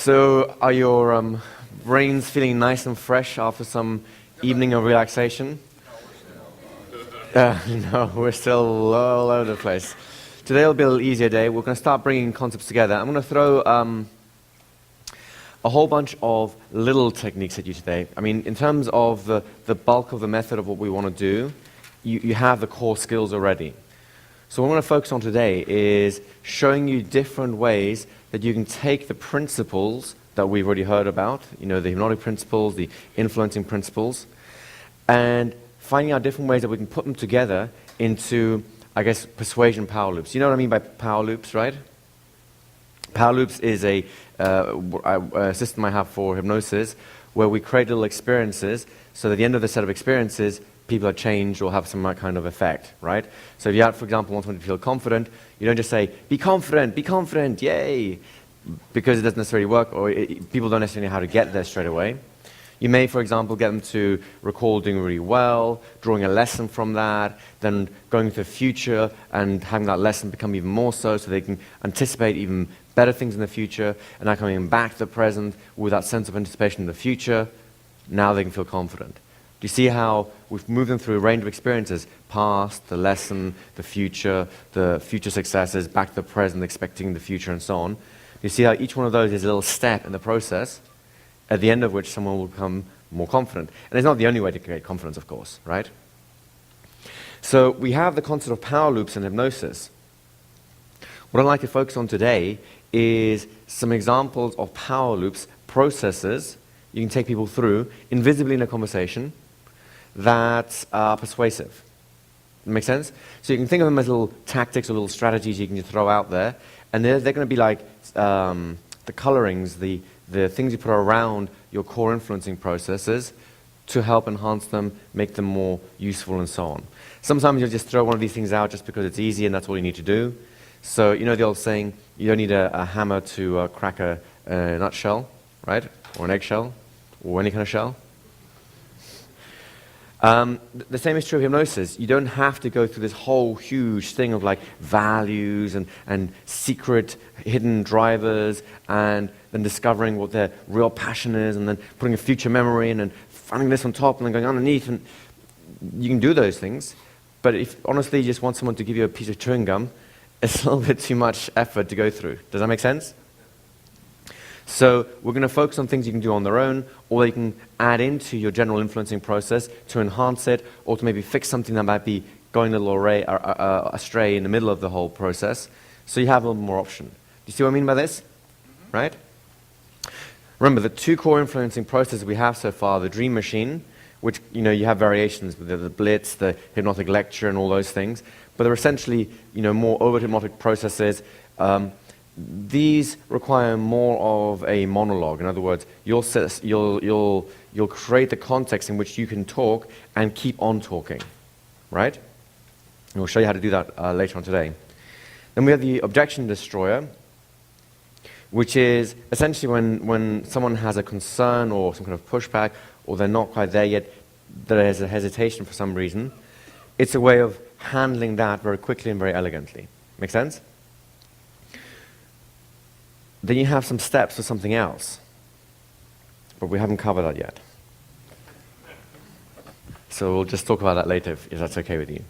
So, are your brains feeling nice and fresh after some evening of relaxation? No, we're still all over the place. Today will be a little easier day. We're going to start bringing concepts together. I'm going to throw a whole bunch of little techniques at you today. I mean, in terms of the bulk of the method of what we want to do, you have the core skills already. So what I'm going to focus on today is showing you different ways that you can take the principles that we've already heard about, you know, the hypnotic principles, the influencing principles, and finding out different ways that we can put them together into, I guess, persuasion power loops. You know what I mean by power loops, right? Power loops is a system I have for hypnosis where we create little experiences so that at the end of the set of experiences, people are changed or have some kind of effect, right? So if you, for example, want someone to feel confident, you don't just say, be confident, yay, because it doesn't necessarily work, or people don't necessarily know how to get there straight away. You may, for example, get them to recall doing really well, drawing a lesson from that, then going to the future and having that lesson become even more so they can anticipate even better things in the future, and now coming back to the present with that sense of anticipation in the future, now they can feel confident. Do you see how we've moved them through a range of experiences, past, the lesson, the future successes, back to the present, expecting the future, and so on. You see how each one of those is a little step in the process, at the end of which someone will become more confident. And it's not the only way to create confidence, of course, right? So we have the concept of power loops in hypnosis. What I'd like to focus on today is some examples of power loops, processes you can take people through, invisibly in a conversation, that are persuasive. Make sense? So you can think of them as little tactics or little strategies you can just throw out there, and they're going to be like the colorings, the things you put around your core influencing processes to help enhance them, make them more useful, and so on. Sometimes you'll just throw one of these things out just because it's easy and that's all you need to do. So you know the old saying, you don't need a hammer to crack a nutshell, right? Or an eggshell, or any kind of shell. The same is true of hypnosis. You don't have to go through this whole huge thing of like values and secret hidden drivers and then discovering what their real passion is and then putting a future memory in and finding this on top and then going underneath. And you can do those things. But if honestly you just want someone to give you a piece of chewing gum, it's a little bit too much effort to go through. Does that make sense? So we're going to focus on things you can do on their own, or you can add into your general influencing process to enhance it, or to maybe fix something that might be going a little astray in the middle of the whole process. So you have a little more option. Do you see what I mean by this? Mm-hmm. Right? Remember, the two core influencing processes we have so far, the dream machine, which you have variations with the blitz, the hypnotic lecture, and all those things, but they're essentially more overt hypnotic processes. These require more of a monologue. In other words, you'll create the context in which you can talk and keep on talking, right? And we'll show you how to do that later on today. Then we have the objection destroyer, which is essentially when someone has a concern or some kind of pushback, or they're not quite there yet, there's a hesitation for some reason. It's a way of handling that very quickly and very elegantly. Make sense? Then you have some steps for something else, but we haven't covered that yet. So we'll just talk about that later if that's okay with you.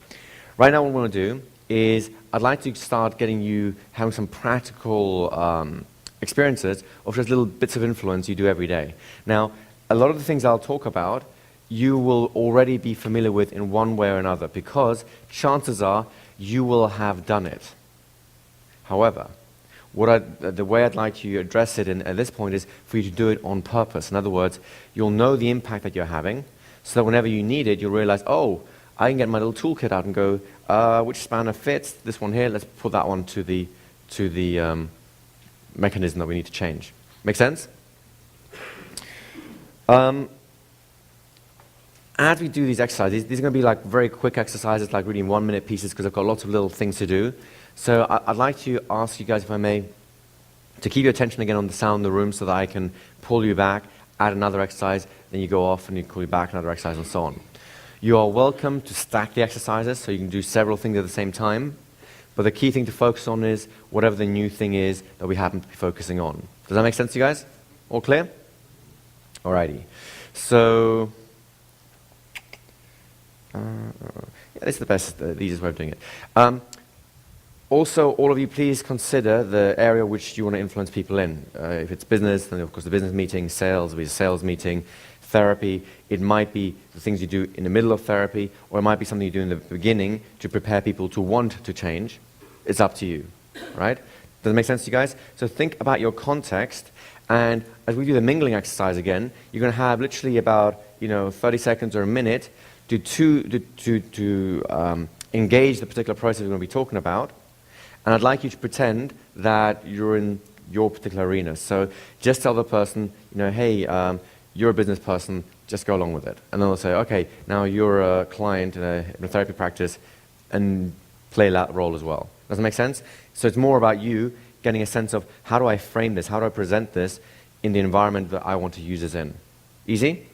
Right now what we want to do is I'd like to start getting you having some practical experiences of just little bits of influence you do every day. Now, a lot of the things I'll talk about you will already be familiar with in one way or another, because chances are you will have done it. However, the way I'd like you to address it at this point is for you to do it on purpose. In other words, you'll know the impact that you're having, so that whenever you need it, you'll realize, oh, I can get my little toolkit out and go, which spanner fits? This one here, let's put that one to the mechanism that we need to change. Make sense? As we do these exercises, these are going to be like very quick exercises, like really 1-minute pieces, because I've got lots of little things to do. So I'd like to ask you guys, if I may, to keep your attention again on the sound in the room so that I can pull you back, add another exercise, then you go off and you call you back, another exercise, and so on. You are welcome to stack the exercises, so you can do several things at the same time. But the key thing to focus on is whatever the new thing is that we happen to be focusing on. Does that make sense to you guys? All clear? Alrighty. So, yeah, this is the easiest way of doing it. Also, all of you, please consider the area which you want to influence people in. If it's business, then of course the business meeting, sales, with a sales meeting, therapy. It might be the things you do in the middle of therapy, or it might be something you do in the beginning to prepare people to want to change. It's up to you, right? Does it make sense to you guys? So think about your context, and as we do the mingling exercise again, you're going to have literally about 30 seconds or a minute to engage the particular process we're going to be talking about. And I'd like you to pretend that you're in your particular arena. So just tell the person, hey, you're a business person, just go along with it. And then they'll say, okay, now you're a client in a therapy practice, and play that role as well. Does that make sense? So it's more about you getting a sense of how do I frame this, how do I present this in the environment that I want to use this in. Easy?